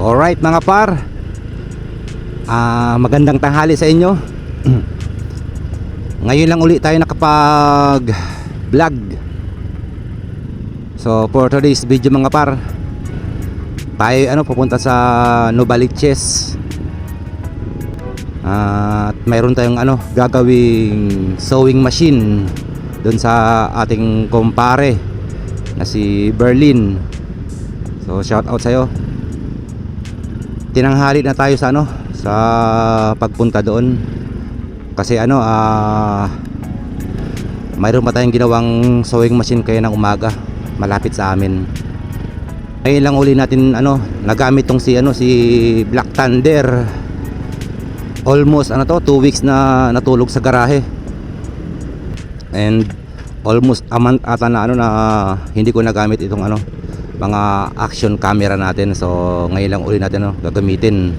Alright mga par, magandang tanghali sa inyo. Ngayon lang uli tayo nakapag vlog. So for today's video mga par, tayo pupunta sa Novaliches. At mayroon tayong gagawing sewing machine doon sa ating kumpare na si Berlin. So shout out sa'yo. Tinanghali na tayo sa sa pagpunta doon kasi mayroon pa tayong ginawang sewing machine kaya ng umaga malapit sa amin. Ngayon lang uli natin nagamit tong si Black Thunder. Almost 2 weeks na natulog sa garahe, and almost a month ata na hindi ko nagamit itong mga action camera natin. So ngayon lang uli natin gagamitin.